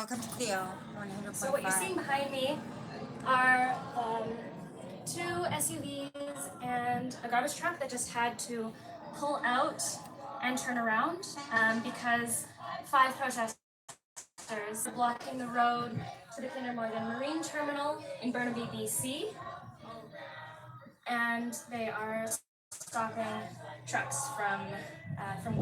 Welcome to video So what you're seeing 100.5. behind me are two SUVs and a garbage truck that just had to pull out and turn around because 5 protesters are blocking the road to the Kinder Morgan Marine Terminal in Burnaby, BC, and they are stopping trucks from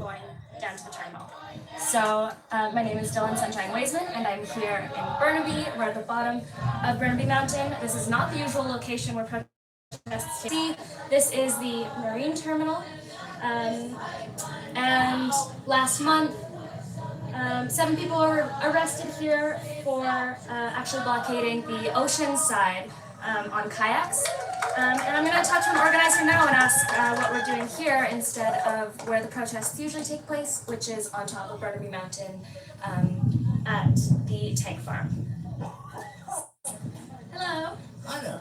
going down to the terminal. So my name is Dylan Sunshine Waisman, and I'm here in Burnaby. We're at the bottom of Burnaby Mountain. This is not the usual location where protests see. This is the marine terminal. And last month, 7 people were arrested here for actually blockading the ocean side on kayaks. And I'm going to talk to an organizer now and ask what we're doing here instead of where the protests usually take place, which is on top of Burnaby Mountain at the tank farm. Hello. Hi there.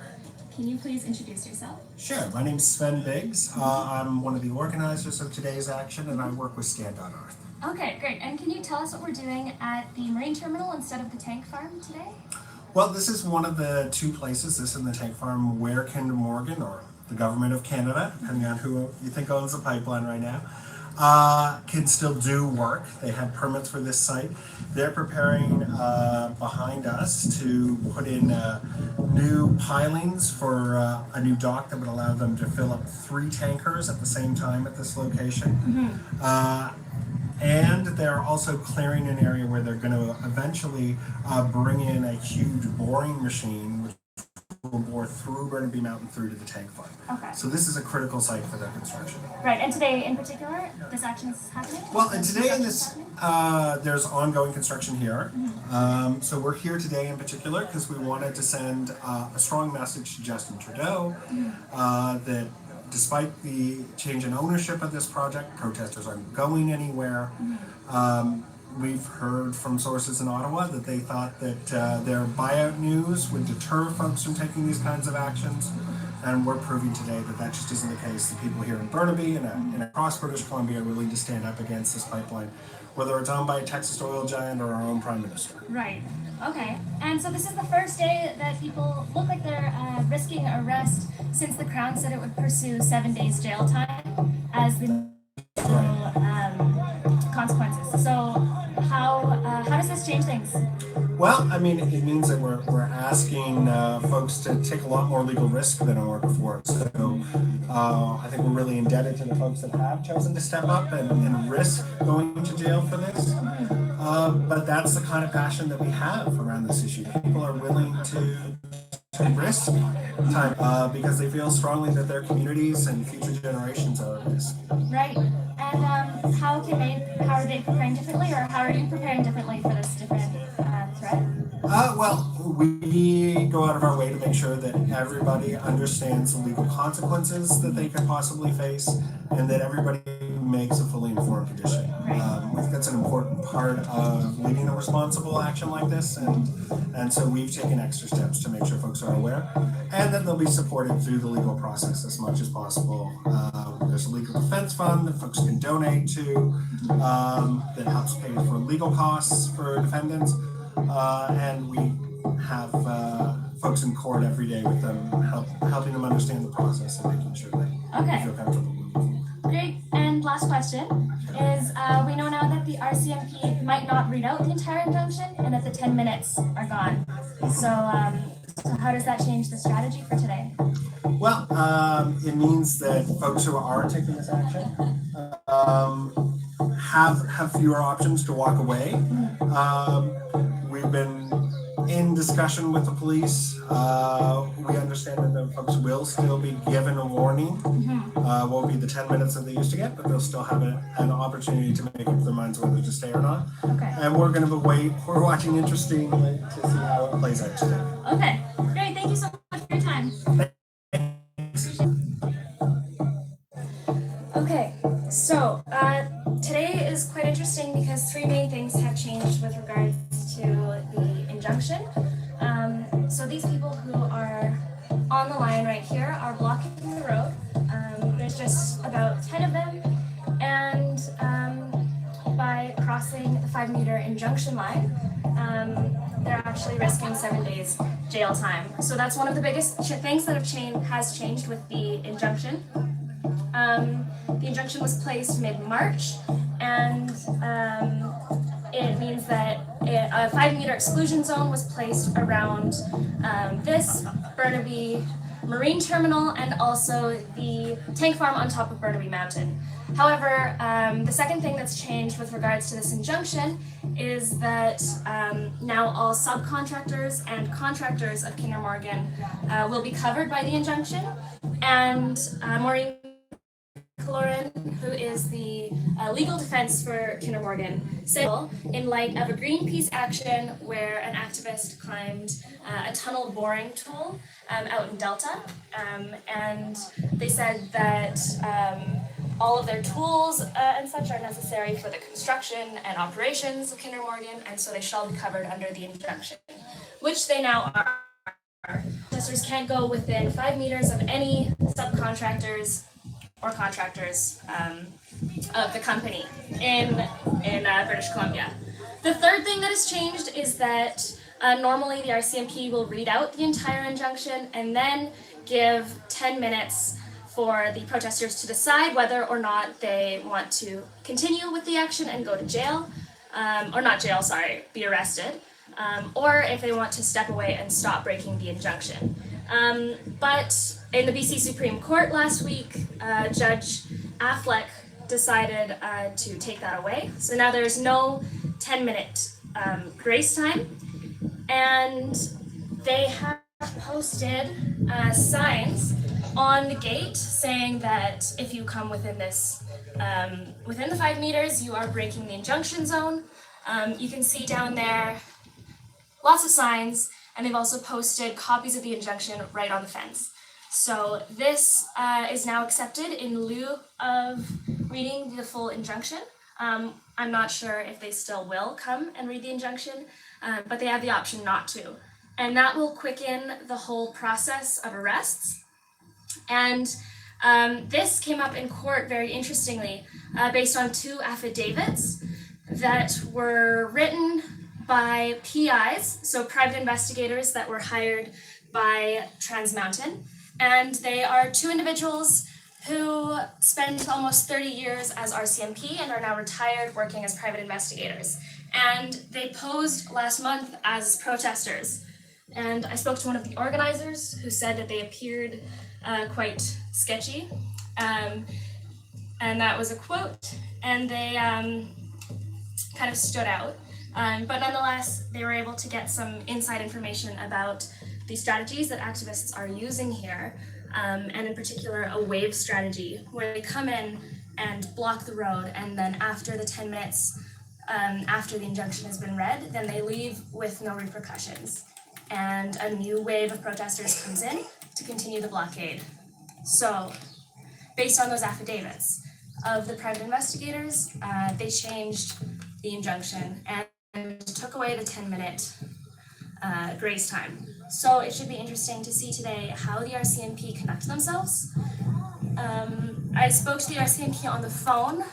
Can you please introduce yourself? Sure. My name's Sven Biggs. I'm one of the organizers of today's action, and I work with Stand.Earth. Okay, great. And can you tell us what we're doing at the marine terminal instead of the tank farm today? Well, this is one of the two places, this and the tank farm, where Kinder Morgan, or the government of Canada, depending on who you think owns the pipeline right now, can still do work. They have permits for this site. They're preparing behind us to put in new pilings for a new dock that would allow them to fill up 3 tankers at the same time at this location. And they're also clearing an area where they're going to eventually bring in a huge boring machine which will bore through Burnaby Mountain through to the tank farm. Okay. So this is a critical site for their construction. Right, and today in particular, this action is happening? Well, and today in this, there's ongoing construction here. So we're here today in particular because we wanted to send a strong message to Justin Trudeau that despite the change in ownership of this project, protesters aren't going anywhere. We've heard from sources in Ottawa that they thought that their buyout news would deter folks from taking these kinds of actions. And we're proving today that that just isn't the case. The people here in Burnaby and across British Columbia are willing to stand up against this pipeline, whether it's owned by a Texas oil giant or our own Prime Minister. Right. Okay. And so this is the first day that people look like they're risking arrest since the Crown said it would pursue 7 days jail time as the consequences. So how does this change things? Well, I mean, it means that we're asking folks to take a lot more legal risk than ever before. So I think we're really indebted to the folks that have chosen to step up and risk going to jail for this. But that's the kind of passion that we have around this issue. People are willing to risk time because they feel strongly that their communities and future generations are at risk. Right. And how are they preparing differently, or how are you preparing differently for this different threat? Well, we go out of our way to make sure that everybody understands the legal consequences that they could possibly face, and that everybody makes a fully informed decision. I think that's an important part of leading a responsible action like this, and so we've taken extra steps to make sure folks are aware, and that they'll be supported through the legal process as much as possible. There's a legal defense fund that folks can donate to that helps pay for legal costs for defendants. And we have folks in court every day with them, helping them understand the process and making sure they feel comfortable moving forward. Great. And last question is, we know now that the RCMP might not read out the entire injunction and that the 10 minutes are gone. So how does that change the strategy for today? Well, it means that folks who are taking this action have fewer options to walk away. We've been in discussion with the police. We understand that the folks will still be given a warning. Won't be the 10 minutes that they used to get, but they'll still have an opportunity to make up their minds whether to stay or not. Okay. And we're going to wait. We're watching interestingly to see how it plays out today. Okay. Great. Thank you so much for your time. Okay. So today is quite interesting because 3 main things have changed with regards to the injunction. So these people who are on the line right here are blocking the road. There's just about 10 of them, and by crossing the 5-meter injunction line, they're actually risking 7 days jail time. So that's one of the biggest things that has changed with the injunction. The injunction was placed mid-March, and it means that a 5-meter exclusion zone was placed around this Burnaby Marine Terminal and also the tank farm on top of Burnaby Mountain. However, the second thing that's changed with regards to this injunction is that now all subcontractors and contractors of Kinder Morgan will be covered by the injunction, and Maureen Caloran, who is the legal defense for Kinder Morgan, said in light of a Greenpeace action where an activist climbed a tunnel boring tool out in Delta, and they said that all of their tools and such are necessary for the construction and operations of Kinder Morgan, and so they shall be covered under the injunction, which they now are. Protesters can't go within 5 meters of any subcontractors or contractors of the company in British Columbia. The third thing that has changed is that normally the RCMP will read out the entire injunction and then give 10 minutes for the protesters to decide whether or not they want to continue with the action and go to jail, or not jail, sorry, be arrested, or if they want to step away and stop breaking the injunction. But in the BC Supreme Court last week, Judge Affleck decided to take that away. So now there's no 10-minute grace time, and they have posted signs on the gate saying that if you come within this, within the 5 meters, you are breaking the injunction zone. You can see down there lots of signs, and they've also posted copies of the injunction right on the fence. So this is now accepted in lieu of reading the full injunction. I'm not sure if they still will come and read the injunction, but they have the option not to. And that will quicken the whole process of arrests. And this came up in court very interestingly, based on 2 affidavits that were written by PIs, so private investigators that were hired by Trans Mountain. And they are 2 individuals who spent almost 30 years as RCMP and are now retired working as private investigators. And they posed last month as protesters. And I spoke to one of the organizers who said that they appeared quite sketchy. And that was a quote. And they kind of stood out. But nonetheless, they were able to get some inside information about the strategies that activists are using here, and in particular a wave strategy where they come in and block the road, and then after the 10 minutes after the injunction has been read, then they leave with no repercussions, and a new wave of protesters comes in to continue the blockade. So based on those affidavits of the private investigators, they changed the injunction and took away the 10-minute grace time. So it should be interesting to see today how the RCMP conduct themselves. I spoke to the RCMP on the phone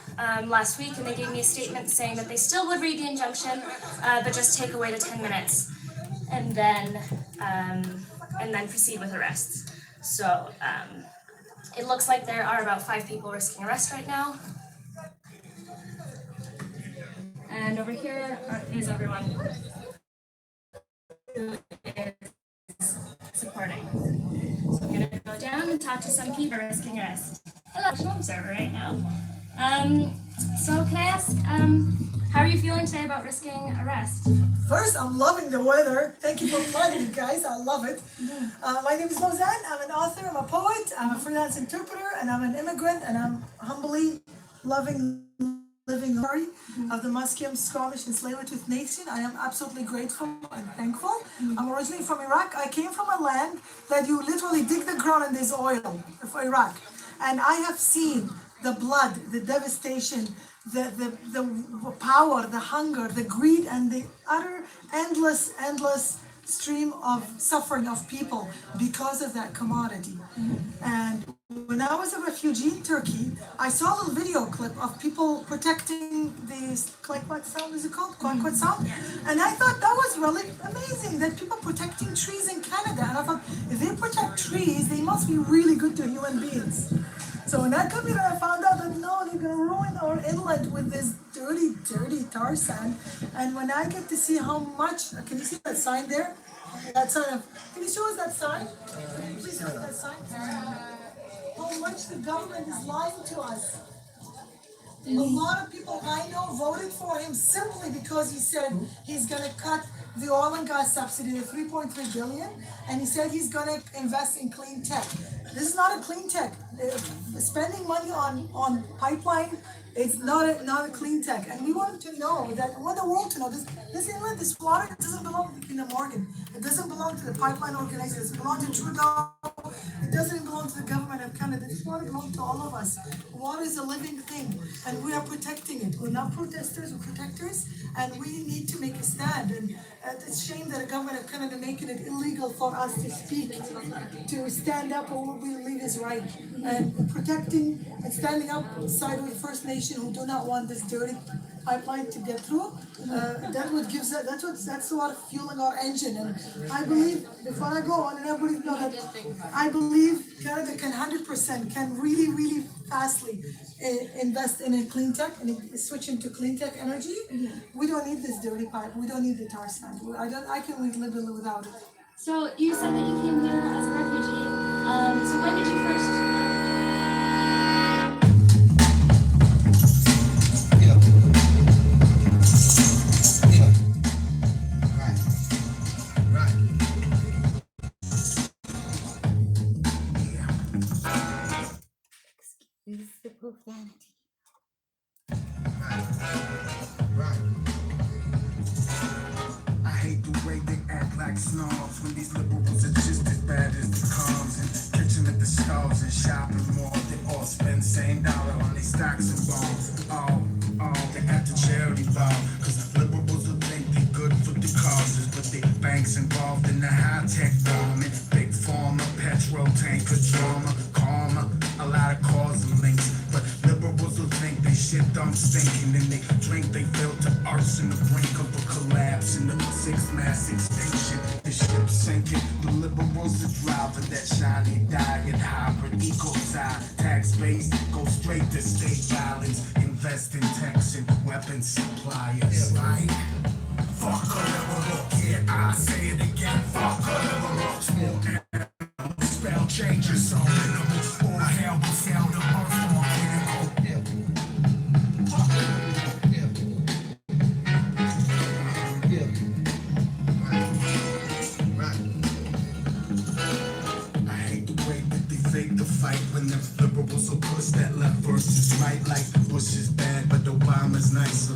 last week, and they gave me a statement saying that they still would read the injunction, but just take away the 10 minutes and then proceed with arrests. So it looks like there are about 5 people risking arrest right now. And over here is everyone who is supporting. So I'm going to go down and talk to some people risking arrest. Hello, I'm an observer right now. So can I ask, how are you feeling today about risking arrest? First, I'm loving the weather. Thank you for inviting me, guys. I love it. My name is Lausanne. I'm an author, I'm a poet, I'm a freelance interpreter, and I'm an immigrant, and I'm humbly living the story of the Musqueam, Squamish, and Tsleil-Waututh Nation. I am absolutely grateful and thankful. I'm originally from Iraq. I came from a land that you literally dig the ground and there's oil for Iraq. And I have seen the blood, the devastation, the power, the hunger, the greed, and the utter endless stream of suffering of people because of that commodity. And when I was a refugee in Turkey, I saw a little video clip of people protecting this what sound is it called? Quack sound. And I thought that was really amazing that people protecting trees in Canada. And I thought if they protect trees, they must be really good to human beings. So when I come here, I found out that no, they're gonna ruin our inlet with this dirty, dirty tar sand. And when I get to see how much, can you see that sign there? That sign of, can you show us that sign? Please show us that sign. How much the government is lying to us. A lot of people I know voted for him simply because he said he's gonna cut the oil and gas subsidy to 3.3 billion, and he said he's gonna invest in clean tech. This is not a clean tech. Spending money on pipeline, it's not a clean tech. And we want to know that, we want the world to know this inlet, this water doesn't belong to Kinder Morgan. It doesn't belong to the pipeline organization. It doesn't belong to Trudeau. It doesn't belong to the government of Canada. This water belongs to all of us. Water is a living thing, and we are protecting it. We're not protesters, we're protectors, and we need to make a stand. And it's a shame that the government of Canada making it illegal for us to speak, to stand up for what we believe is right, and protecting and standing up side with the First Nation who do not want this dirty pipeline to get through. That's what fueling our engine. And I believe, before I go on, and everybody know that I believe Canada can 100% can really, really fastly invest in a clean tech and switch into clean tech energy. We don't need this dirty pipe. We don't need the tar sand. I can live without it. So you said that you came here as a refugee. So when did you first? Excuse the profanity. I hate the way they act like snobs when these liberals are just as bad as the cons and kitchen at the stalls and shopping mall. They all spend same dollar on their stocks and bonds. All they at the charity ball. Cause liberals will think they good for the causes, but they banks involved in the high-tech bombing. Big pharma, petrol tanker drama, karma, a lot of cause and links. But liberals will think they shit dumb stinking, and they drink they filter arse in the brink of a collapse in the sixth mass extinction. The ship sinking, the liberals are driving that shiny diet, hybrid eco-tie, tax base, go straight to state violence, invest in techs and weapons suppliers. Right? Fuck a liberal, yeah, I say it again, fuck a liberal. Small animal, spell changes on animals, all hell befell the earth more critical. I hate the way that they fake the fight when them liberals will push that left versus right. Like Bush is bad, but Obama's nice.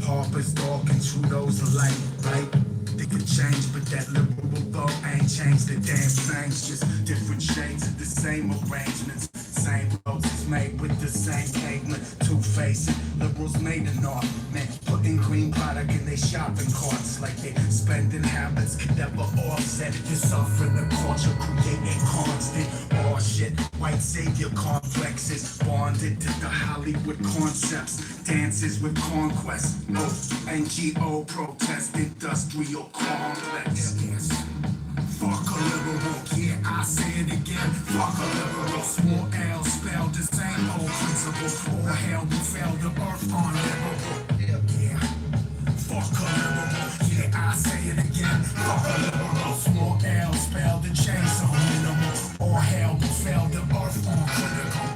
Harper's dog and Trudeau's alike, right? They could change, but that liberal thought ain't changed the damn things. Just different shades of the same arrangements. Same roses made with the same pavement. Two-faced liberals made an argument, putting green product in their shopping carts like their spending habits could never offset the suffering the culture creating constant. Oh shit, white savior complexes bonded to the Hollywood concepts, dances with conquest, NGO protest, industrial complex. Fuck a liberal, yeah, I say it again. Fuck a liberal, small L spelled the same old principle. All hell befell the earth on liberal. Yeah, fuck a liberal, yeah, I say it again. Fuck a liberal, small L spelled the chainsaw minimal. All hell befell the earth on critical.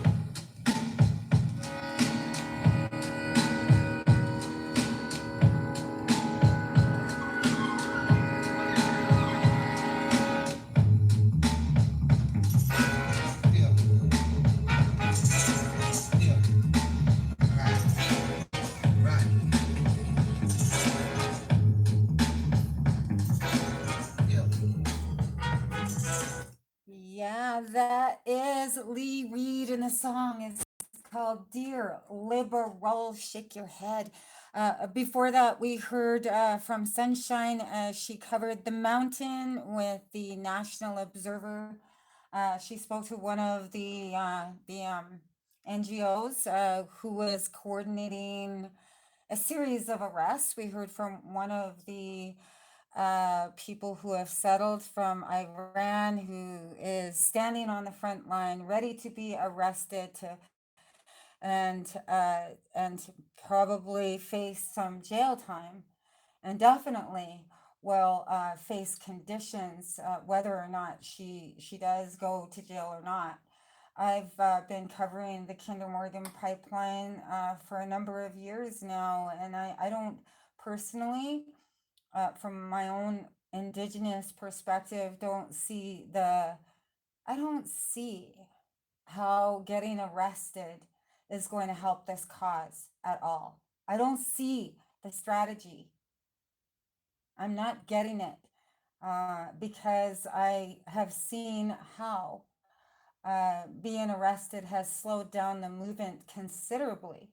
Yeah, that is Lee Reed, and the song is called Dear Liberal, Shake Your Head. Before that, we heard from Sunshine. She covered the mountain with the National Observer. She spoke to one of the NGOs who was coordinating a series of arrests. We heard from one of the people who have settled from Iran, who is standing on the front line, ready to be arrested and probably face some jail time, and definitely will face conditions whether or not she does go to jail or not. I've been covering the Kinder Morgan pipeline for a number of years now, and I don't personally, from my own indigenous perspective, I don't see how getting arrested is going to help this cause at all. I don't see the strategy. I'm not getting it because I have seen how being arrested has slowed down the movement considerably.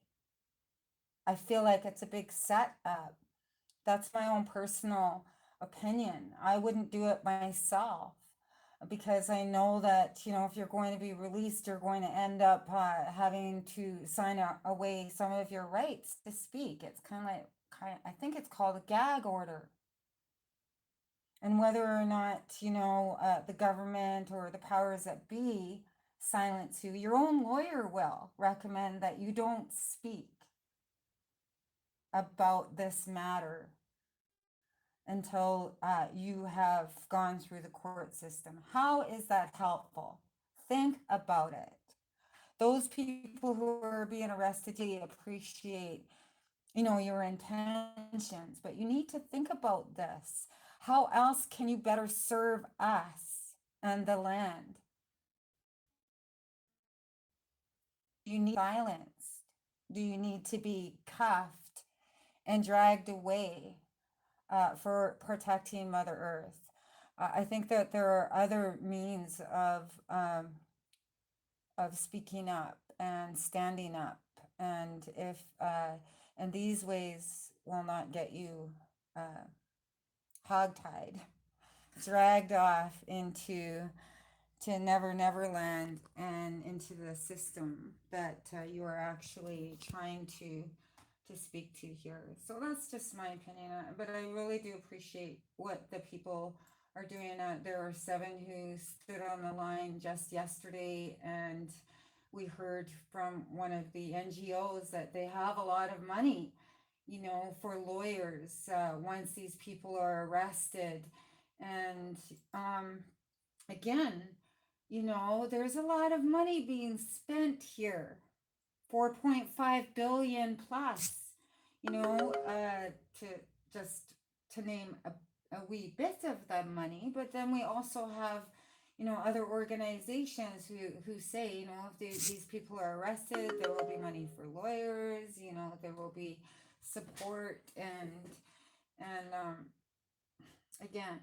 I feel like it's a big setup. That's my own personal opinion. I wouldn't do it myself because I know that, if you're going to be released, you're going to end up having to sign away some of your rights to speak. It's I think it's called a gag order. And whether or not, the government or the powers that be silence you, your own lawyer will recommend that you don't speak about this matter until you have gone through the court system. How is that helpful? Think about it. Those people who are being arrested, they appreciate, your intentions, but you need to think about this. How else can you better serve us and the land? Do you need silenced? Do you need to be cuffed and dragged away for protecting Mother Earth? I think that there are other means of speaking up and standing up, and if and these ways will not get you hogtied, dragged off into never land and into the system that you are actually trying to speak to here. So that's just my opinion, but I really do appreciate what the people are doing. There were 7 who stood on the line just yesterday, and we heard from one of the NGOs that they have a lot of money, for lawyers once these people are arrested. And again, there's a lot of money being spent here, 4.5 billion plus, to just to name a wee bit of the money. But then we also have, other organizations who say, if these people are arrested, there will be money for lawyers, there will be support, and again,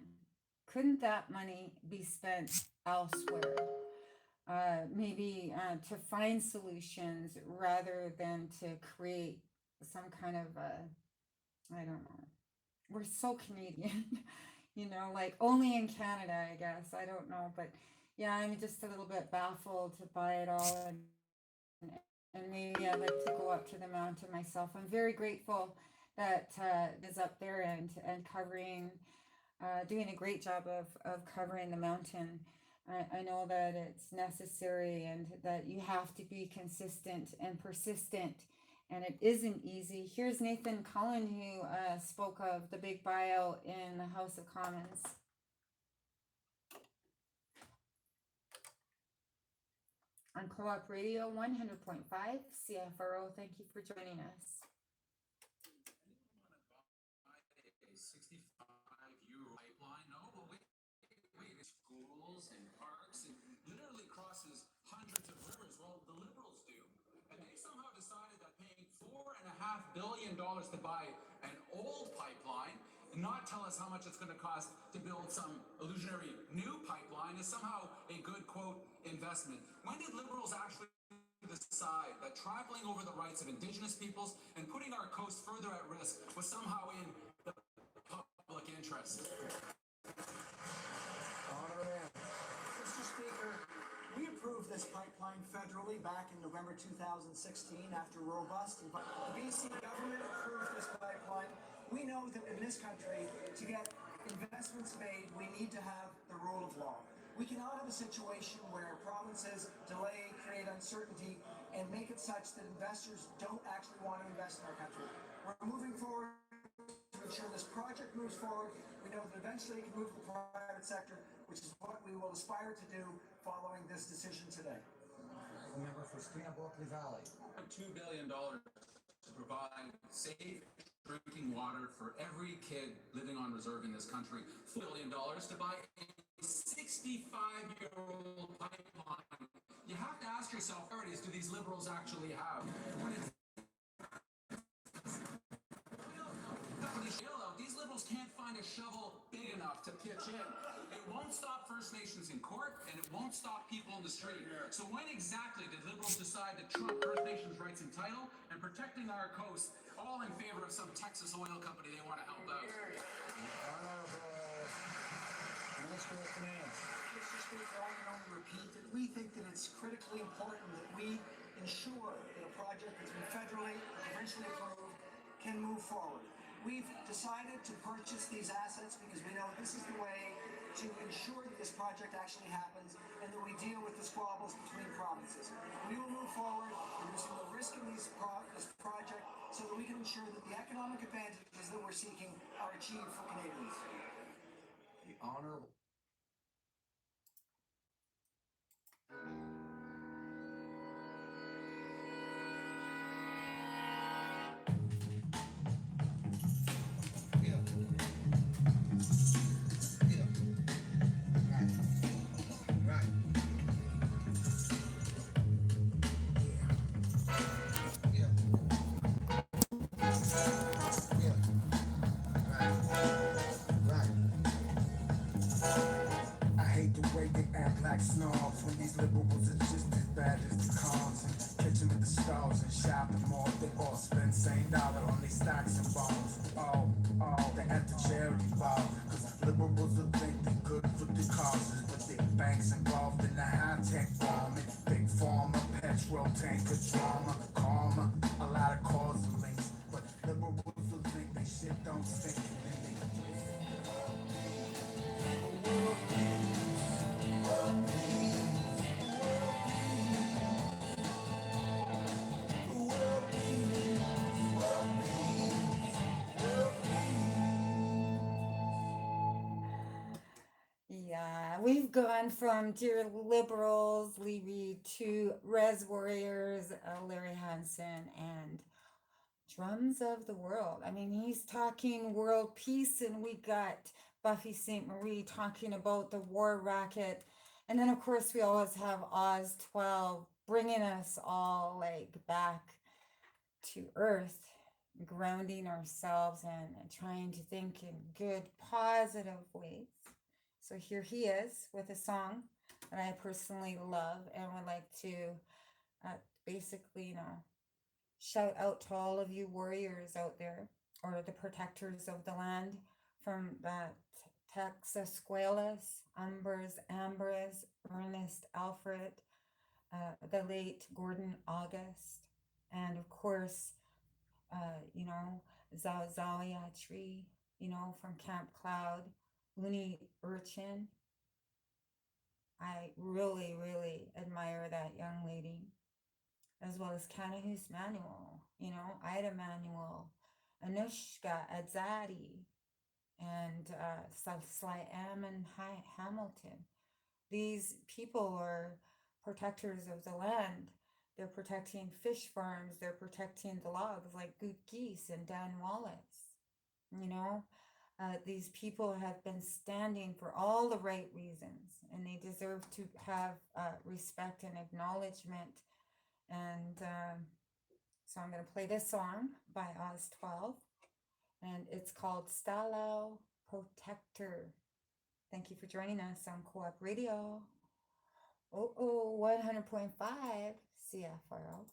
couldn't that money be spent elsewhere? Maybe to find solutions rather than to create some kind of I don't know. We're so Canadian, like only in Canada, I guess. I don't know, but yeah, I'm just a little bit baffled by it all, and maybe I'd like to go up to the mountain myself. I'm very grateful that is up there and covering, doing a great job of covering the mountain. I know that it's necessary and that you have to be consistent and persistent, and it isn't easy. Here's Nathan Cullen, who spoke of the big buyout in the House of Commons. On Co-op Radio 100.5 CFRO, thank you for joining us. 65-year pipeline. No, but wait, schools and parks and literally crosses hundreds of rivers. Well, the Liberals do. And they somehow decided that paying $4.5 billion to buy an old pipeline and not tell us how much it's going to cost to build some illusionary new pipeline is somehow a good, quote, investment. When did Liberals actually decide that trampling over the rights of Indigenous peoples and putting our coast further at risk was somehow in the public interest. Mr. Speaker, we approved this pipeline federally back in November 2016 after robust. The BC government approved this pipeline. We know that in this country, to get investments made, we need to have the rule of law. We cannot have a situation where provinces delay, create uncertainty, and make it such that investors don't actually want to invest in our country. We're moving forward to ensure this project moves forward. We know that eventually it can move to the private sector, which is what we will aspire to do following this decision today. The member for Skinner-Berkeley Valley. $2 billion to provide safe drinking water for every kid living on reserve in this country. $4 billion to buy a 65-year-old pipeline. You have to ask yourself, priorities do these liberals actually have? When it's these liberals can't find a shovel big enough to pitch in. It won't stop First Nations in court, and it won't stop people in the street. So when exactly did liberals decide to trump First Nations rights and title and protecting our coast, all in favor of some Texas oil company they want to help out? Minister of Finance. Mr. Speaker, I can only repeat that we think that it's critically important that we ensure that a project that's been federally and provincially approved can move forward. We've decided to purchase these assets because we know this is the way to ensure that this project actually happens and that we deal with the squabbles between provinces. We will move forward, reducing the risk in this project so that we can ensure that the economic advantages that we're seeking are achieved for Canadians. The Honorable. Like snobs when these liberals are just as bad as the cons and catching with the stars and shopping mall. They all spend same dollar on their stocks and bonds. They're at the charity ball cause liberals will think they're good for the causes, but their banks involved in the high-tech bombing. Big pharma, petrol tanker drama, karma, a lot of cause and links, but liberals will think they shit don't stink and then they Yeah, we've gone from Dear Liberals, Lee Reed, to Res Warriors, Larry Hansen, and Drums of the World. I mean, he's talking world peace, and we got Buffy St. Marie talking about the war racket. And then, of course, we always have Oz 12 bringing us all like back to earth, grounding ourselves and trying to think in good, positive ways. So here he is with a song that I personally love and would like to basically, shout out to all of you warriors out there, or the protectors of the land, from the Texasquelas, Umbers, Ambers, Ernest Alfred, the late Gordon August, and of course, Zawzalia Tree, from Camp Cloud, Looney Urchin. I really, really admire that young lady, as well as Kanahus Manuel, Ida Manuel, Anushka Adzadi, and Sly Ammon Hamilton. These people are protectors of the land. They're protecting fish farms. They're protecting the logs like Goot Geese and Dan Wallace. These people have been standing for all the right reasons, and they deserve to have respect and acknowledgement. And so I'm going to play this song by Oz 12, and it's called Stalau Protector. Thank you for joining us on Co-op Radio. Oh, 100.5 CFRO.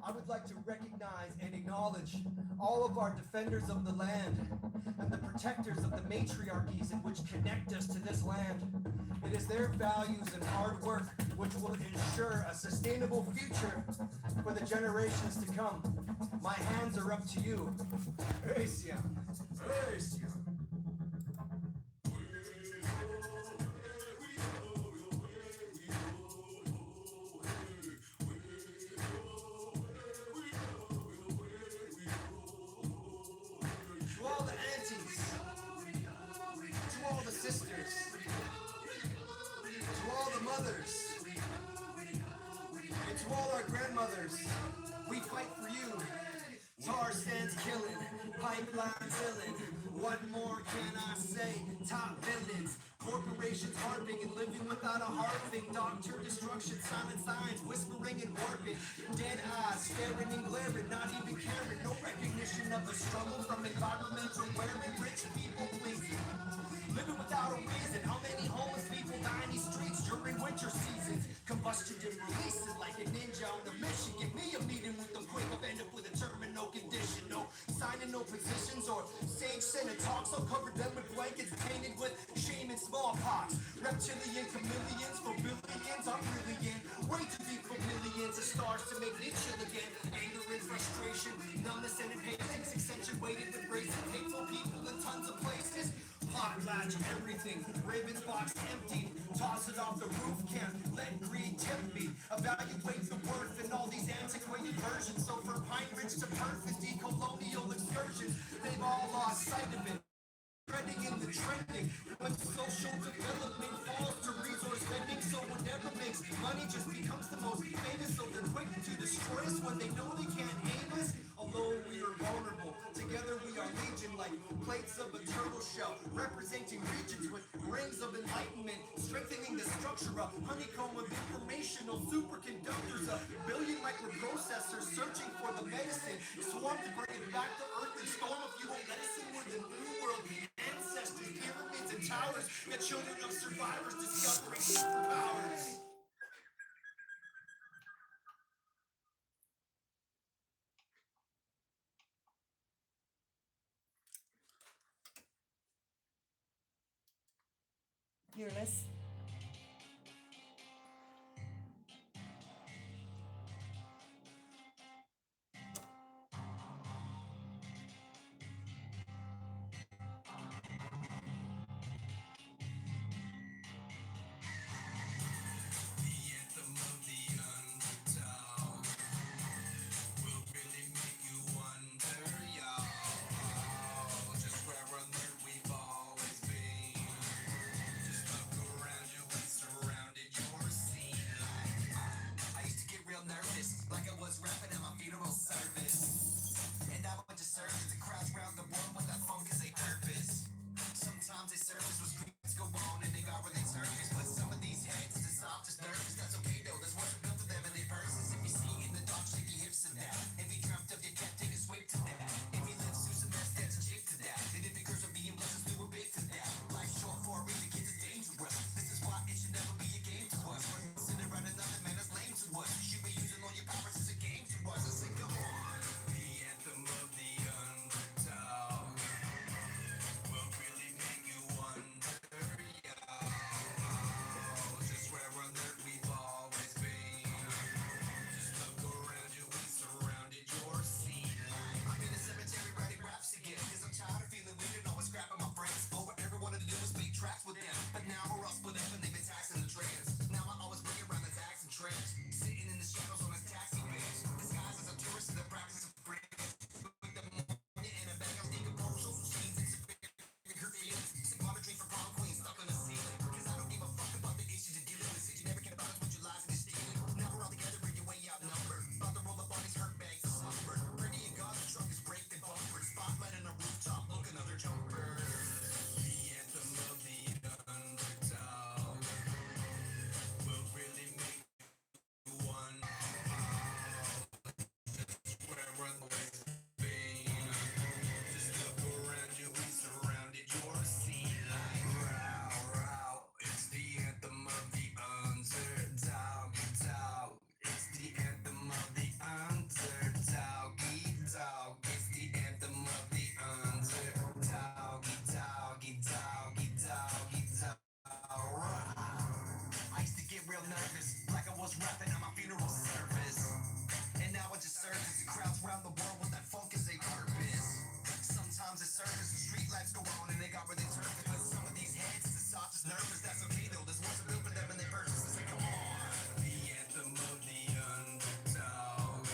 I would like to recognize and acknowledge all of our defenders of the land and the protectors of the matriarchies in which connect us to this land. It is their values and hard work which will ensure a sustainable future for the generations to come. My hands are up to you. Gracia. Gracia. To all the aunties, to all the sisters, to all the mothers, and to all our grandmothers, we fight for you. Tar sands killing, pipelines filling. What more can I say? Top villains, corporations harping and living without a harping. Doctor destruction, silent signs, whispering and warping. Dead eyes, staring and glaring, not even caring. No recognition of the struggle from environmental wearing. Rich people pleasing, living without a reason. How many homeless people die in these streets during winter seasons? Combustion and releasing like a ninja on a mission. Give me a meeting with them quick. I'll end up with a terminal condition. No signing no positions or sage Senate talks. I'll cover them with blankets painted with shame and smallpox. Reptilian chameleons for billions. I'm really in way too deep for millions of stars to make me chill again. Anger and frustration, numbness and impatience accentuated with racing hateful people in tons of places. Potlatch everything, Raven's box empty. Toss it off the roof, can't let greed tempt me. Evaluate the worth in all these antiquated versions. So from Pine Ridge to Perth and decolonial excursions, they've all lost sight of it. Trending in the trending, when social development falls to resource spending, so whatever makes money just becomes the most famous. So they're quick to destroy us when they know they can't aim us. Alone we are vulnerable, together we are legion, like plates of a turtle shell, representing regions with rings of enlightenment, strengthening the structure, a honeycomb of informational superconductors, a billion microprocessors searching for the medicine, swarm to bring it back to earth and storm if you won't let us in with the new world. Ancestors, pyramids, and towers, the children of survivors discovering superpowers. You're listening. Just where we've always been. Just look around. best go on and they got where they turn. Because some of these heads is as soft as nervous. That's okay though. There's more to build for them and they burst. So say, come on. The anthem of the underdog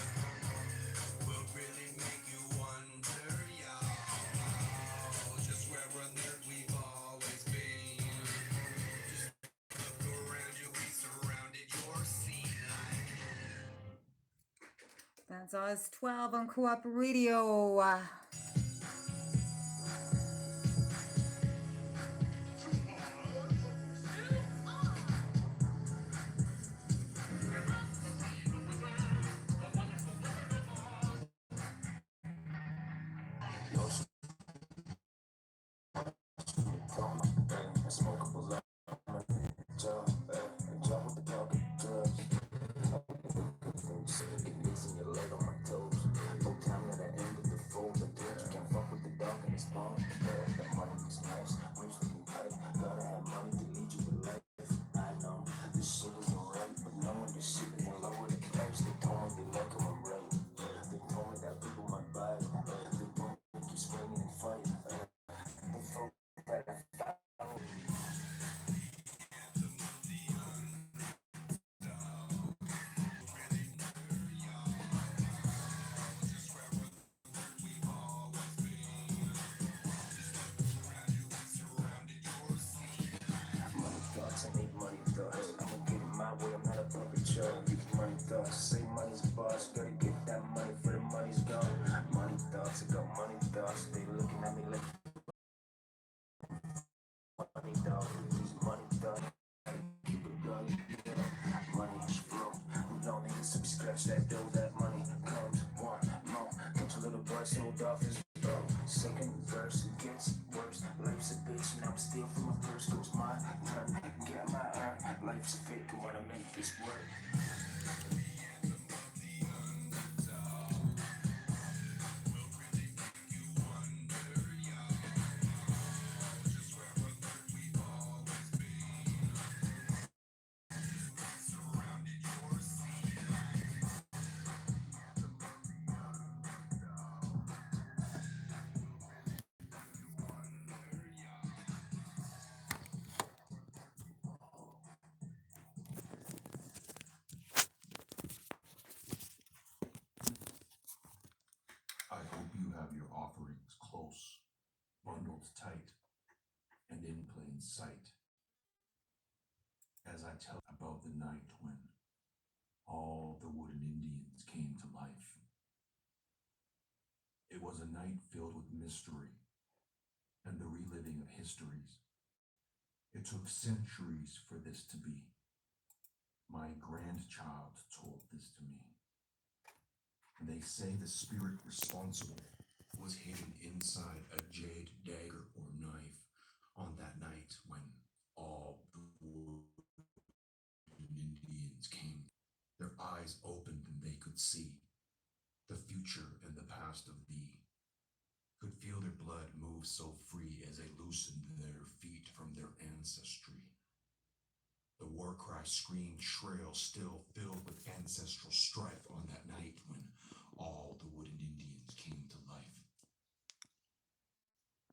will really make you wonder, y'all. Just where on earth we've always been. Just look around you, we surrounded your scene like. That's Oz 12 on Co-op Radio. Say money's boss, gotta get that money for the money's gone. Money thoughts, I got money thoughts. They looking at me like money dog. These money thoughts, keep it going. Money is flow. No niggas to be scratched that dough. That money comes one more. Catch a little boy sold off his bro. Second verse it gets worse. Life's a bitch and I'm steal from my purse. Goes my turn, get my earn. Life's a fake, I wanna make this work. I hope you have your offerings close, bundled tight, and in plain sight. As I tell about the night when all the wooden Indians came to life. It was a night filled with mystery and the reliving of histories. It took centuries for this to be. My grandchild told this to me. And they say the spirit responsible was hidden inside a jade dagger or knife on that night when all the wooden Indians came. Their eyes opened and they could see the future and the past of thee, could feel their blood move so free as they loosened their feet from their ancestry. The war cry screamed shrill, still filled with ancestral strife on that night when all the wooden Indians came to life.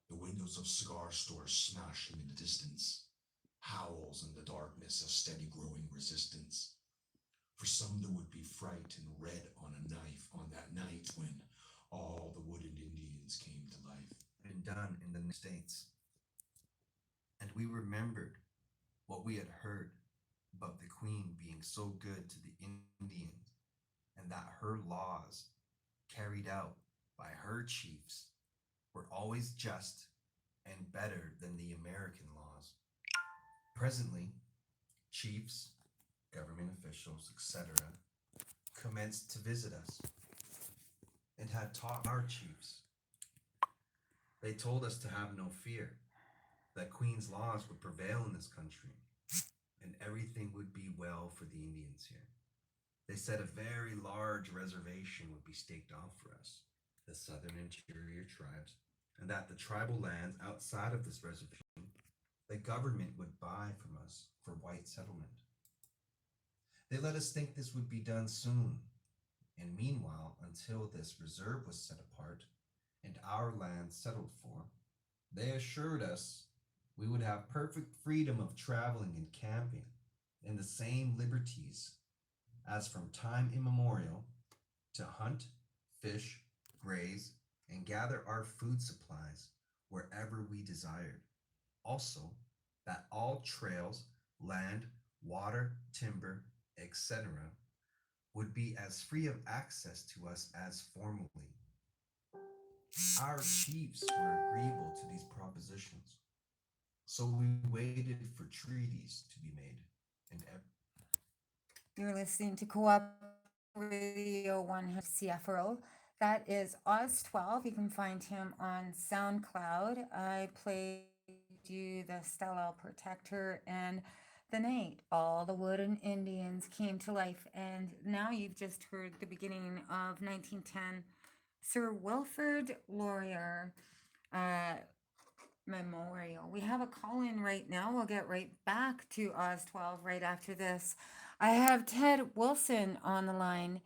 The windows of cigar stores smashing in the distance, howls in the darkness, a steady growing resistance. For some there would be fright and red on a knife on that night when all the wooden Indians came to life. Been done in the States. And we remembered what we had heard about the Queen being so good to the Indians, and that her laws carried out by her chiefs were always just and better than the American laws. Presently, chiefs, government officials, etc., commenced to visit us and had taught our chiefs. They told us to have no fear, that Queen's laws would prevail in this country, and everything would be well for the Indians here. They said a very large reservation would be staked off for us, the southern interior tribes, and that the tribal lands outside of this reservation, the government would buy from us for white settlement. They let us think this would be done soon, and meanwhile, until this reserve was set apart and our land settled for, They assured us we would have perfect freedom of traveling and camping, and the same liberties as from time immemorial to hunt, fish, graze, and gather our food supplies wherever we desired. Also, that all trails, land, water, timber, etc., would be as free of access to us as formerly. Our chiefs were agreeable to these propositions, so we waited for treaties to be made, and You're listening to Co-op Radio 100 CFRO. That is Oz 12. You can find him on SoundCloud. I played you the Stellar Protector and the night all the wooden Indians came to life. And now you've just heard the beginning of 1910 Sir Wilfrid Laurier Memorial. We have a call in right now. We'll get right back to Oz 12 right after this. I have Ted Wilson on the line,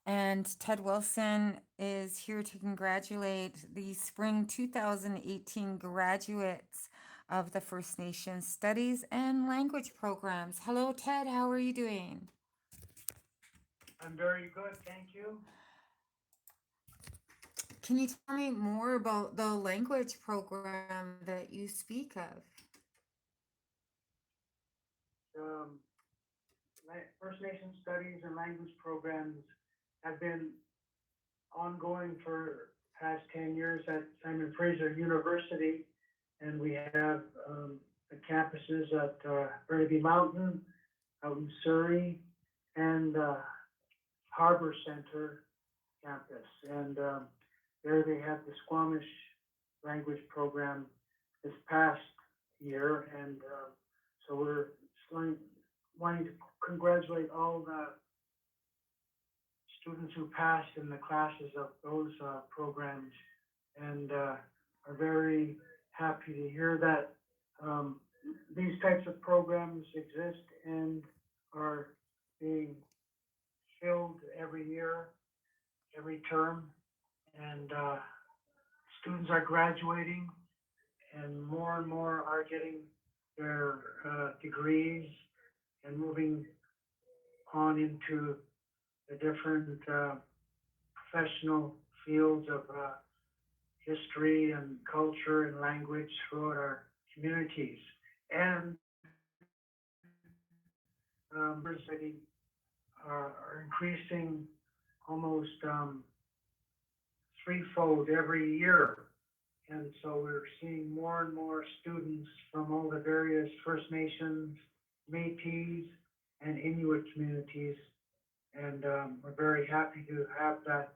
and Ted Wilson is here to congratulate the spring 2018 graduates of the First Nations Studies and Language programs. Hello, Ted. How are you doing? I'm very good, thank you. Can you tell me more about the language program that you speak of? First Nation Studies and Language programs have been ongoing for past 10 years at Simon Fraser University, and we have the campuses at Burnaby Mountain, out in Surrey, and Harbor Center campus. And there they had the Squamish language program this past year, and so we're wanting to congratulate all the students who passed in the classes of those programs, and are very happy to hear that these types of programs exist and are being filled every year, every term, and students are graduating, and more are getting their degrees and moving on into the different professional fields of history and culture and language throughout our communities. And city are increasing almost threefold every year. And so we're seeing more and more students from all the various First Nations, Métis, and Inuit communities. And we're very happy to have that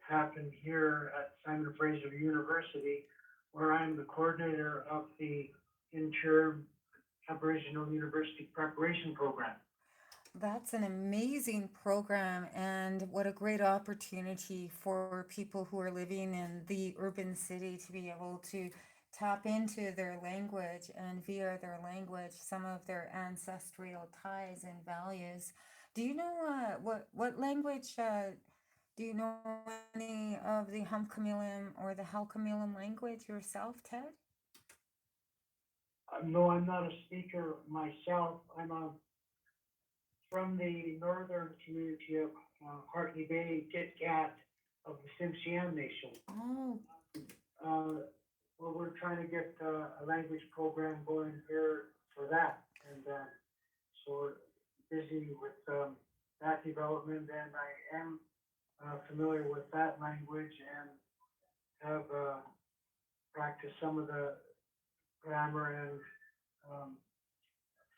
happen here at Simon Fraser University, where I'm the coordinator of the interim Aboriginal University Preparation Program. That's an amazing program, and what a great opportunity for people who are living in the urban city to be able to tap into their language and via their language some of their ancestral ties and values. Do you know what language do you know any of the Humkamilam or the Halkamilam language yourself, Ted? No, I'm not a speaker myself. I'm from the northern community of Hartley Bay, Gitgat of the Tsimshian Nation. Oh. Well, we're trying to get a language program going here for that. And so we're busy with that development, and I am familiar with that language and have practiced some of the grammar and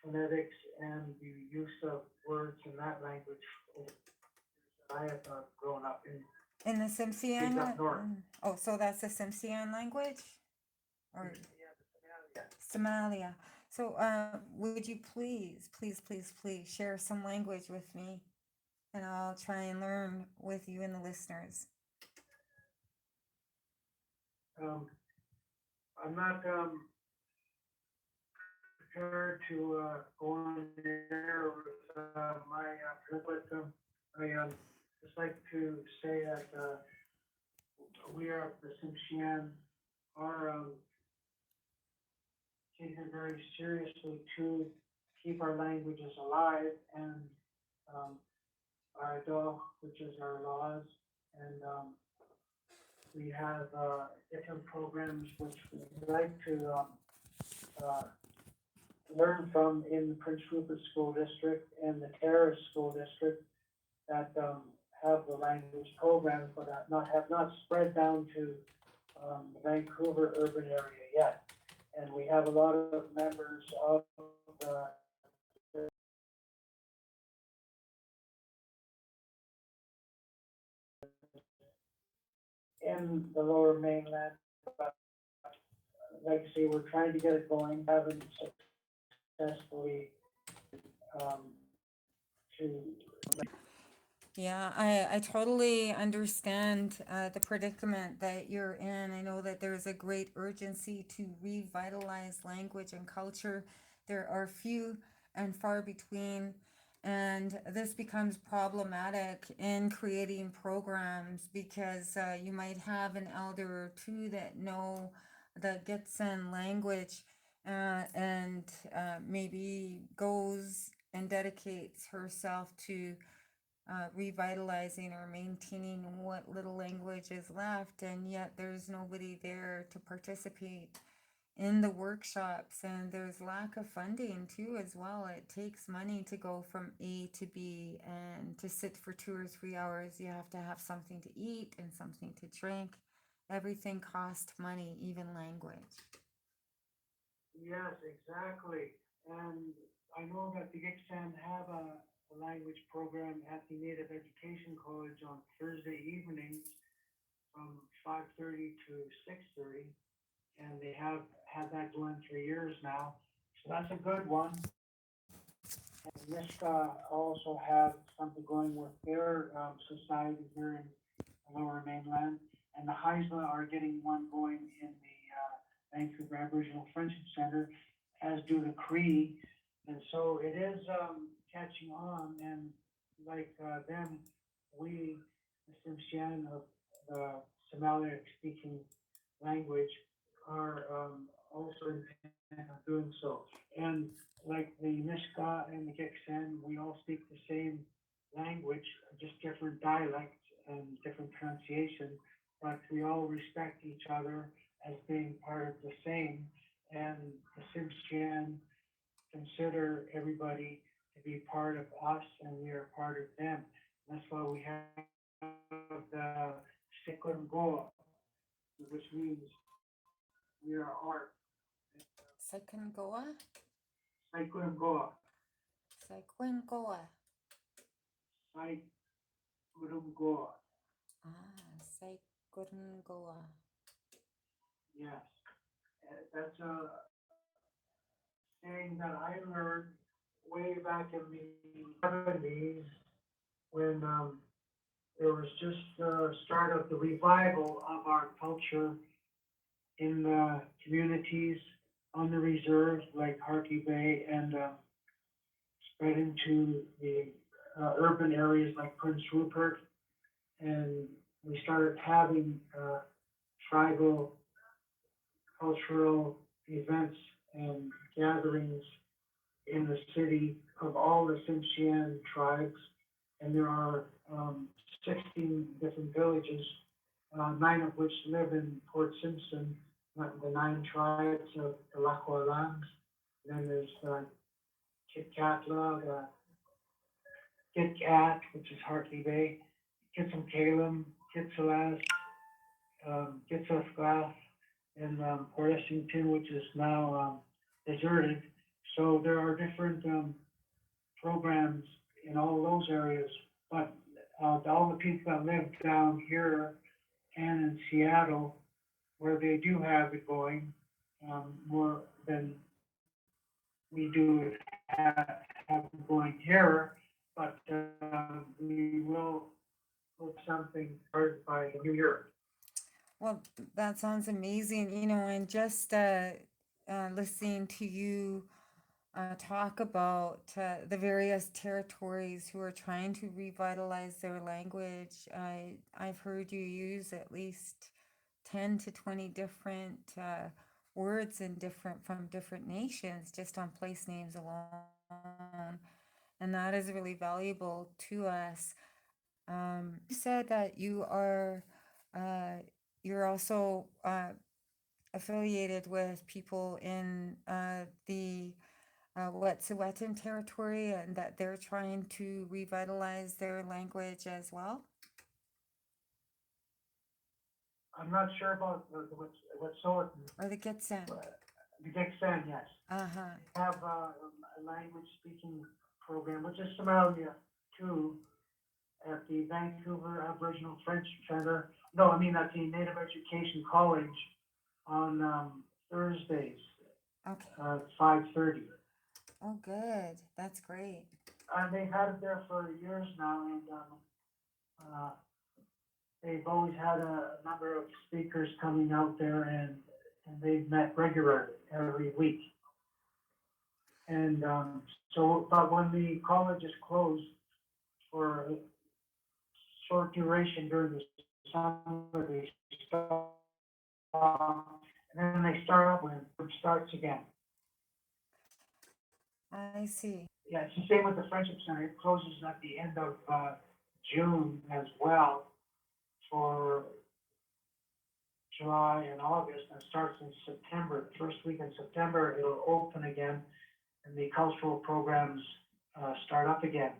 phonetics and the use of words in that language I have grown up in the Tsimshian? up north. Oh, so that's the Tsimshian language? Or Somalia. So would you please share some language with me, and I'll try and learn with you and the listeners. I'm not prepared to go on there with my but I just like to say that we are the Tsimshian. Our take it very seriously to keep our languages alive and um, our dog, which is our laws, and we have different programs which we like to uh, learn from in the Prince Rupert School District and the Terrace School District that have the language programs, but have not spread down to the Vancouver urban area yet. And we have a lot of members of the in the Lower Mainland, but like I say, we're trying to get it going, haven't successfully um, to Yeah, I totally understand the predicament that you're in. I know that there's a great urgency to revitalize language and culture. There are few and far between, and this becomes problematic in creating programs because you might have an elder or two that know the Gitxsan language and maybe goes and dedicates herself to revitalizing or maintaining what little language is left, and yet there's nobody there to participate in the workshops, and there's lack of funding too as well. It takes money to go from A to B, and to sit for 2 or 3 hours, you have to have something to eat and something to drink. Everything costs money, even language. Yes, exactly. And I know that the Gitxsan have a language program at the Native Education College on Thursday evenings from 5:30 to 6:30, and they have had that going for years now. So that's a good one. And Mishka also have something going with their society here in the Lower Mainland, and the Heisla are getting one going in the Vancouver Aboriginal Friendship Center, as do the Cree. And so it is catching on, and like them, we, the Tsimshian of the Somalic speaking language, are also intent on doing so. And like the Mishka and the Gitxsan, we all speak the same language, just different dialects and different pronunciation, but we all respect each other as being part of the same. And the Tsimshian consider everybody to be part of us, and we are part of them. That's why we have the Sekungoa, which means we are art. Second Goa? Sekungoa. Second Goa. Sekungoa. Second Goa. Yes. That's a saying that I learned way back in the 70s when there was just the start of the revival of our culture in the communities on the reserves like Harkey Bay, and spread into the urban areas like Prince Rupert. And we started having tribal cultural events and gatherings in the city of all the Tsimshian tribes. And there are 16 different villages, 9 of which live in Port Simpson, the 9 tribes of the Lakwalangs. Then there's Kitkatla, the Kitkat, which is Hartley Bay, Kitsamkalem, Kitsalas, Kitsafglass, and Port Essington, which is now deserted. So there are different programs in all those areas, but all the people that live down here and in Seattle, where they do have it going, more than we do have it going here, but we will put something started by the new year. Well, that sounds amazing, and just listening to you talk about the various territories who are trying to revitalize their language. I've heard you use at least 10 to 20 different words in different from different nations just on place names alone, and that is really valuable to us. You said that uh, you're also affiliated with people in the Wet'suwet'en territory, and that they're trying to revitalize their language as well. I'm not sure about what's so, Or the Gitxsan. the Gixan, yes. Uh-huh. Have a language speaking program, which is similar to at the Vancouver Aboriginal French Center. No, I mean at the Native Education College on Thursdays Okay. at 5:30. Oh, good. That's great. They've had it there for years now, and uh, they've always had a number of speakers coming out there, and they've met regularly every week. And so, but when the college is closed for a short duration during the summer, they stop, and then they start up when it starts again. I see. Yeah, it's the same with the Friendship Center. It closes at the end of June as well for July and August, and starts in September. First week in September, it'll open again, and the cultural programs start up again,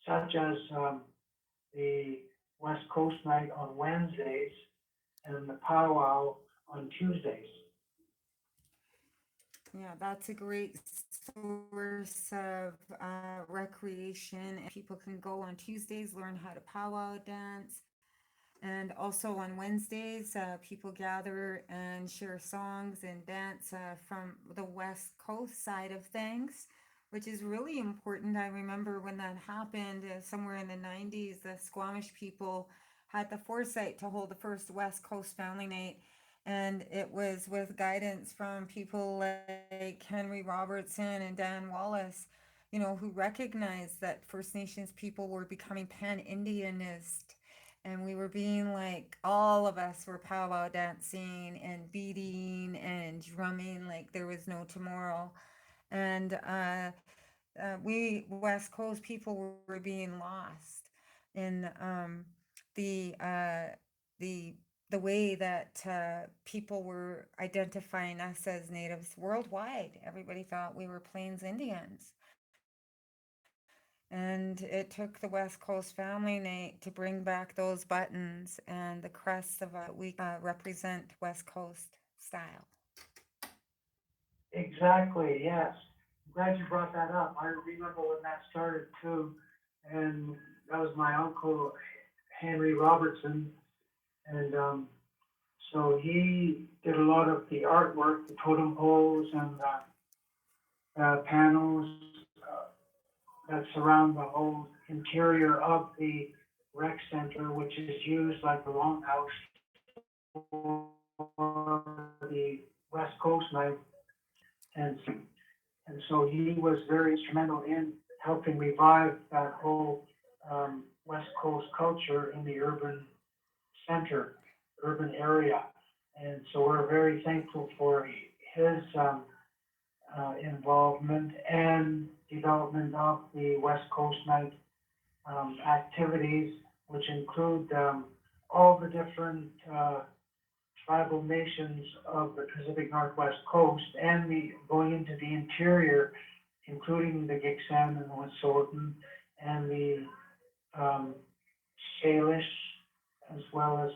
such as the West Coast Night on Wednesdays and the powwow on Tuesdays. Yeah, that's a great source of recreation. And people can go on Tuesdays, learn how to powwow dance. And also on Wednesdays, people gather and share songs and dance from the West Coast side of things, which is really important. I remember when that happened somewhere in the 90s, the Squamish people had the foresight to hold the first West Coast Family Night. And it was with guidance from people like Henry Robertson and Dan Wallace, you know, who recognized that First Nations people were becoming pan-Indianist. And we were being like, all of us were powwow dancing and beating and drumming like there was no tomorrow. And we West Coast people were being lost in the uh, the the way that people were identifying us as natives worldwide. Everybody thought we were Plains Indians. And it took the West Coast Family Night to bring back those buttons and the crests of we represent West Coast style. Exactly, yes. I'm glad you brought that up. I remember when that started too, and that was my uncle Henry Robertson, and so he did a lot of the artwork, the totem poles and panels that surround the whole interior of the rec center, which is used like the longhouse for the West Coast night. And so he was very instrumental in helping revive that whole West Coast culture in the urban center, urban area. And so we're very thankful for his involvement and development of the West Coast Night activities, which include all the different tribal nations of the Pacific Northwest coast and going into the interior, including the Gixan and the Wet'suwet'en and the Salish, as well as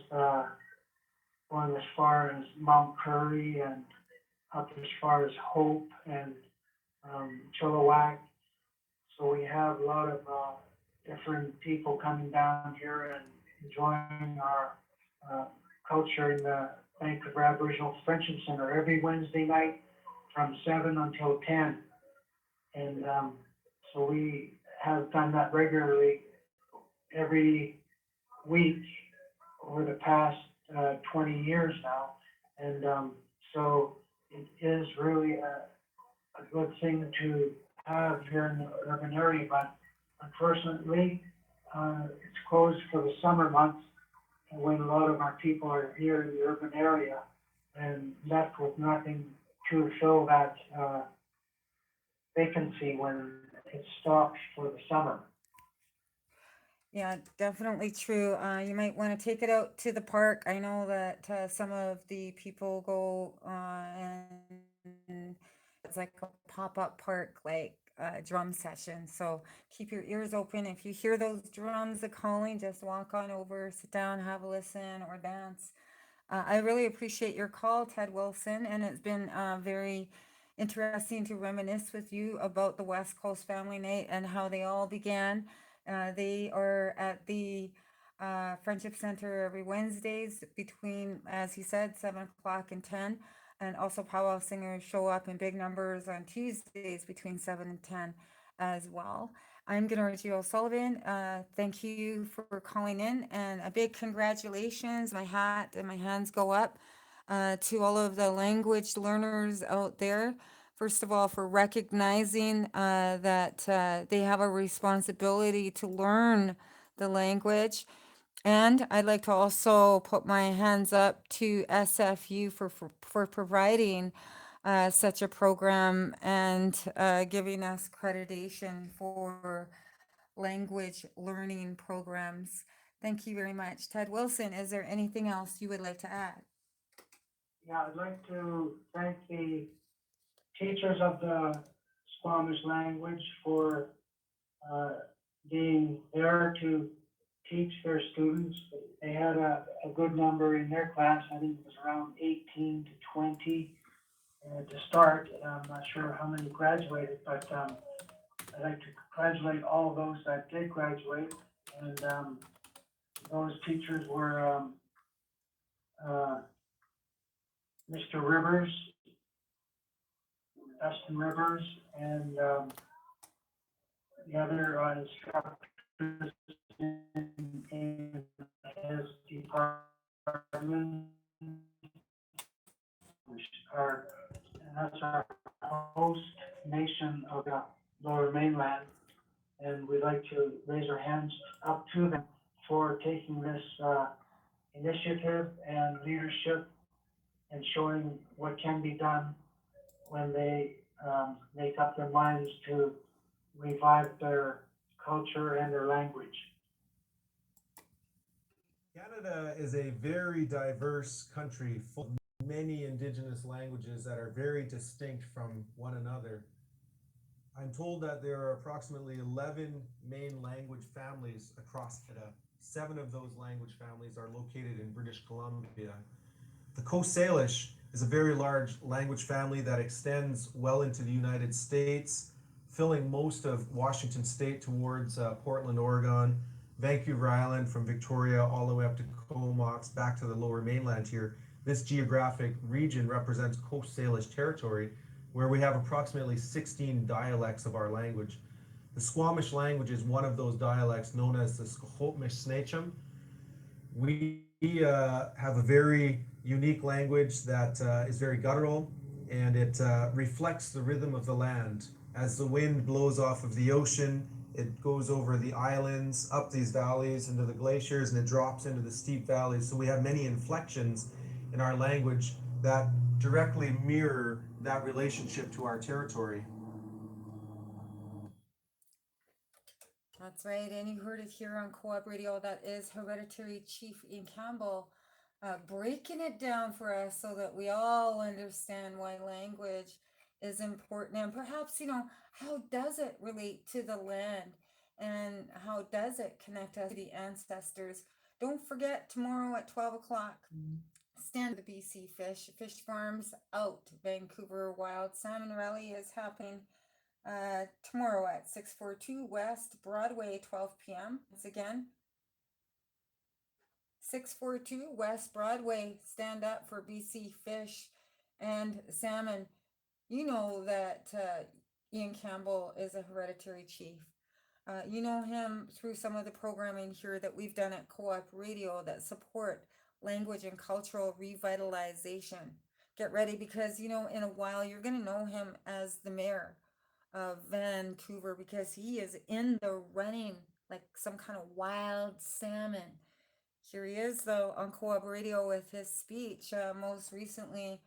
going as far as Mount Curry and up as far as Hope and Chilliwack. So we have a lot of different people coming down here and enjoying our culture in the Vancouver Aboriginal Friendship Center every Wednesday night from 7 until 10. And so we have done that regularly every week over the past 20 years now. And so it is really a good thing to have here in the urban area, but unfortunately, it's closed for the summer months when a lot of our people are here in the urban area and left with nothing to fill that vacancy when it stops for the summer. Yeah, definitely true. You might want to take it out to the park. I know that some of the people go and it's like a pop-up park, like drum session. So keep your ears open. If you hear those drums a calling, just walk on over, sit down, have a listen, or dance. I really appreciate your call, Ted Wilson, and it's been very interesting to reminisce with you about the West Coast Family Night and how they all began. They are at the Friendship Center every Wednesdays between, as he said, 7 o'clock and 10. And also powwow singers show up in big numbers on Tuesdays between 7 and 10 as well. I'm Gunargie O'Sullivan. Thank you for calling in, and a big congratulations. My hat and my hands go up to all of the language learners out there. First of all, for recognizing that they have a responsibility to learn the language. And I'd like to also put my hands up to SFU for providing such a program and giving us accreditation for language learning programs. Thank you very much. Ted Wilson, is there anything else you would like to add? Yeah, I'd like to thank the teachers of the Squamish language for uh, being there to teach their students. They had a good number in their class. I think it was around 18 to 20 to start. I'm not sure how many graduated, but I'd like to congratulate all those that did graduate. And those teachers were uh, Mr. Rivers, Dustin Rivers, and the other instructors in his department, which are, and that's our host nation of the Lower Mainland. And we'd like to raise our hands up to them for taking this initiative and leadership and showing what can be done when they make up their minds to revive their culture and their language. Canada is a very diverse country full of many indigenous languages that are very distinct from one another. I'm told that there are approximately 11 main language families across Canada. 7 of those language families are located in British Columbia. The Coast Salish is a very large language family that extends well into the United States, filling most of Washington State towards Portland, Oregon, Vancouver Island from Victoria all the way up to Comox, back to the Lower Mainland here. This geographic region represents Coast Salish territory, where we have approximately 16 dialects of our language. The Squamish language is one of those dialects known as the Squamish Snatchum. We have a very unique language that is very guttural, and it reflects the rhythm of the land. As the wind blows off of the ocean, it goes over the islands, up these valleys, into the glaciers, and it drops into the steep valleys. So we have many inflections in our language that directly mirror that relationship to our territory. That's right, and you heard it here on Co-op Radio. That is Hereditary Chief Ian Campbell breaking it down for us so that we all understand why language is important, and perhaps, how does it relate to the land, and how does it connect us to the ancestors. Don't forget, tomorrow at 12 o'clock, stand the BC Fish Farms Out Vancouver Wild Salmon Rally is happening tomorrow at 642 West Broadway, 12 p.m. Once again, 642 West Broadway. Stand up for BC fish and salmon. You know that Ian Campbell is a hereditary chief. You know him through some of the programming here that we've done at Co-op Radio that support language and cultural revitalization. Get ready, because, in a while you're going to know him as the mayor of Vancouver, because he is in the running like some kind of wild salmon. Here he is, though, on Co-op Radio with his speech most recently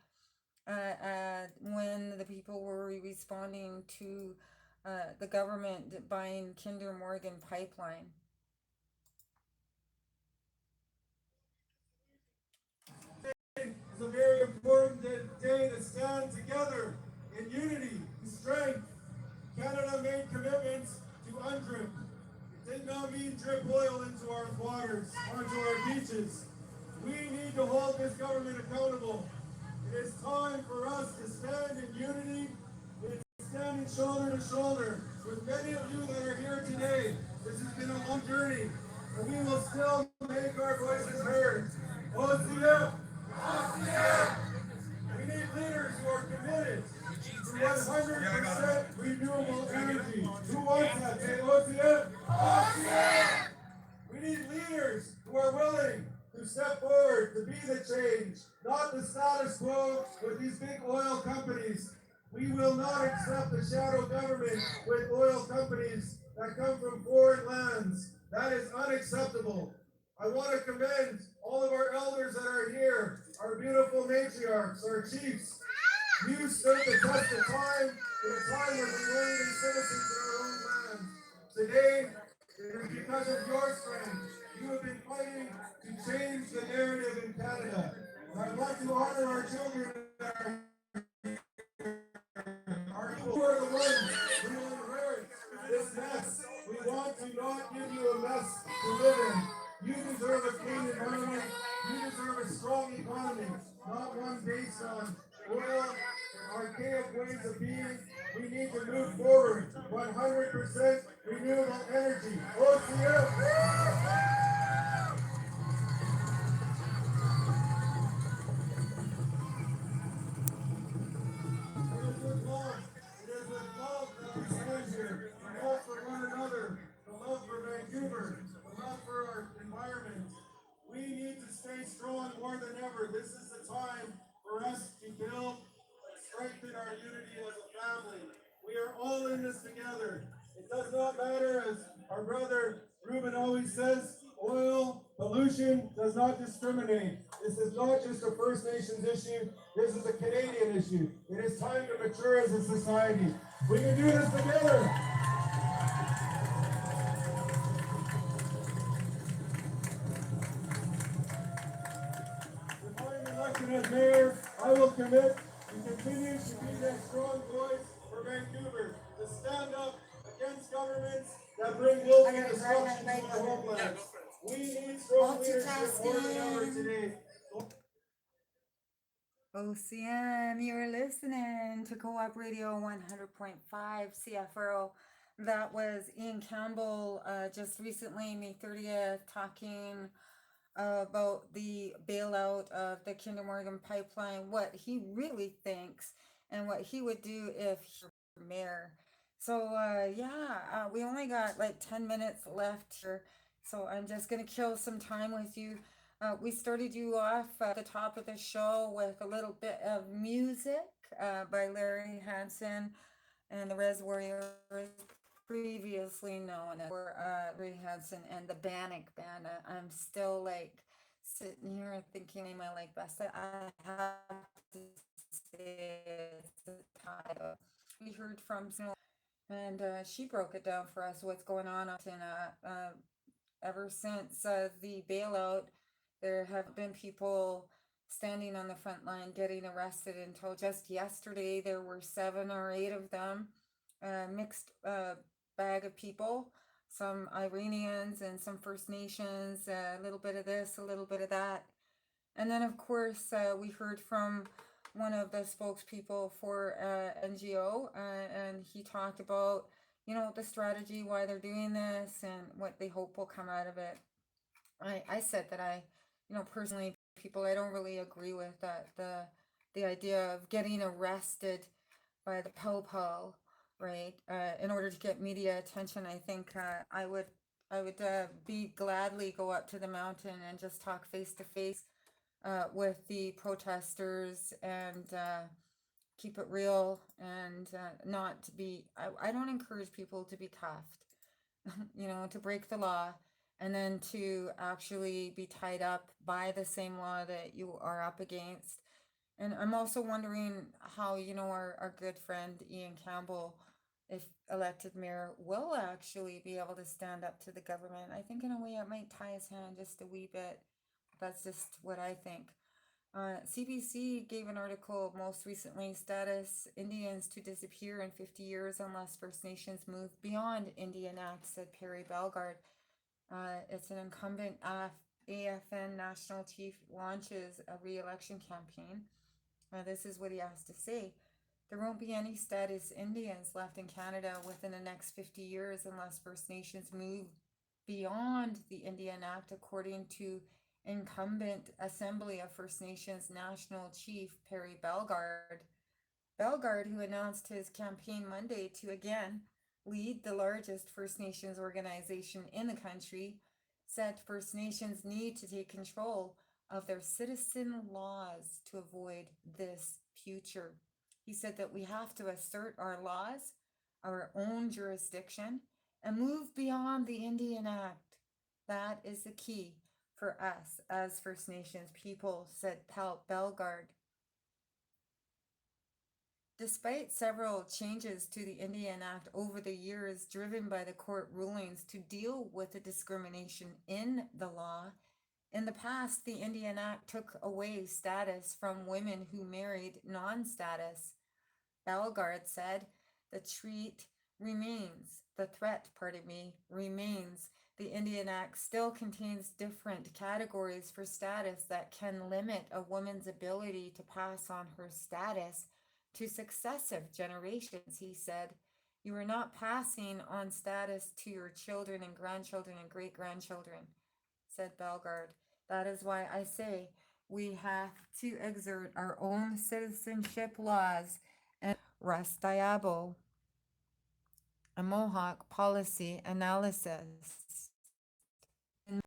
when the people were responding to the government buying Kinder Morgan pipeline. It's a very important day to stand together in unity and strength. Canada made commitments to UNDRIP. It did not mean drip oil into our waters, onto our beaches. We need to hold this government accountable. It is time for us to stand in unity and standing shoulder to shoulder with many of you that are here today. This has been a long journey, and we will still make our voices heard. OCF! We need leaders who are committed to 100% renewable energy. Who wants that? Say OCF! OCF! We need leaders who are willing to step forward to be the change, not the status quo with these big oil companies. We will not accept a shadow government with oil companies that come from foreign lands. That is unacceptable. I want to commend all of our elders that are here, our beautiful matriarchs, our chiefs. You stood the test of time in a time when we weren't even citizens in our own land. Today, it is because of your strength. You have been fighting to change the narrative in Canada. And I'd like to honor our children that are who are the ones who will inherit this mess. We want to not give you a mess to live in. You deserve a clean environment. You deserve a strong economy, not one based on oil and archaic ways of being. We need to move forward. 100% renewable energy. OCF! It is with love. It is with love that we stand here. The love for one another. The love for Vancouver. The love for our environment. We need to stay strong more than ever. This is the time for us to build and strengthen our unity as a family. We are all in this together. It does not matter, as our brother Ruben always says, oil pollution does not discriminate. This is not just a First Nations issue. This is a Canadian issue. It is time to mature as a society. We can do this together. If I am elected as mayor, I will commit to continue to be that strong voice for Vancouver, to stand up against governments that bring willful destruction to our homeland. We need strong leadership more than ever today. OCM, you're listening to Co-op Radio 100.5 CFRO. That was Ian Campbell just recently, May 30th, talking about the bailout of the Kinder Morgan pipeline, what he really thinks, and what he would do if he were mayor. So, we only got like 10 minutes left here. So I'm just going to kill some time with you. We started you off at the top of the show with a little bit of music by Larry Hansen and the Res Warriors, previously known as Larry Hansen and the Bannock Band. I'm still like sitting here thinking am I like best. I have to say it's the title. We heard from Snow, and she broke it down for us what's going on in ever since the bailout. There have been people standing on the front line getting arrested until just yesterday. There were 7 or 8 of them, mixed bag of people, some Iranians and some First Nations, a little bit of this, a little bit of that. And then, of course, we heard from one of the spokespeople for NGO, and he talked about, the strategy, why they're doing this, and what they hope will come out of it. I said that personally, people, I don't really agree with that. The idea of getting arrested by the po-po, right? In order to get media attention, I think I would be gladly go up to the mountain and just talk face to face with the protesters and keep it real and not to be. I don't encourage people to be cuffed, to break the law and then to actually be tied up by the same law that you are up against. And I'm also wondering how, our good friend Ian Campbell, if elected mayor, will actually be able to stand up to the government. I think in a way it might tie his hand just a wee bit. That's just what I think. CBC gave an article most recently, Status Indians to Disappear in 50 Years Unless First Nations Move Beyond Indian Act, said Perry Bellegarde. It's an incumbent AFN national chief launches a re-election campaign. This is what he has to say. There won't be any status Indians left in Canada within the next 50 years unless First Nations move beyond the Indian Act, according to incumbent Assembly of First Nations National Chief Perry Bellegarde. Bellegarde, who announced his campaign Monday to again lead the largest First Nations organization in the country, said First Nations need to take control of their citizen laws to avoid this future. He said that we have to assert our laws, our own jurisdiction, and move beyond the Indian Act. That is the key for us as First Nations people, said Bellegarde. Despite several changes to the Indian Act over the years, driven by the court rulings to deal with the discrimination in the law, in the past, the Indian Act took away status from women who married non-status. Bellegarde said, the threat, remains. The Indian Act still contains different categories for status that can limit a woman's ability to pass on her status to successive generations, he said. You are not passing on status to your children and grandchildren and great-grandchildren, said Bellegarde. That is why I say we have to exert our own citizenship laws and Rastayabo, a Mohawk policy analysis.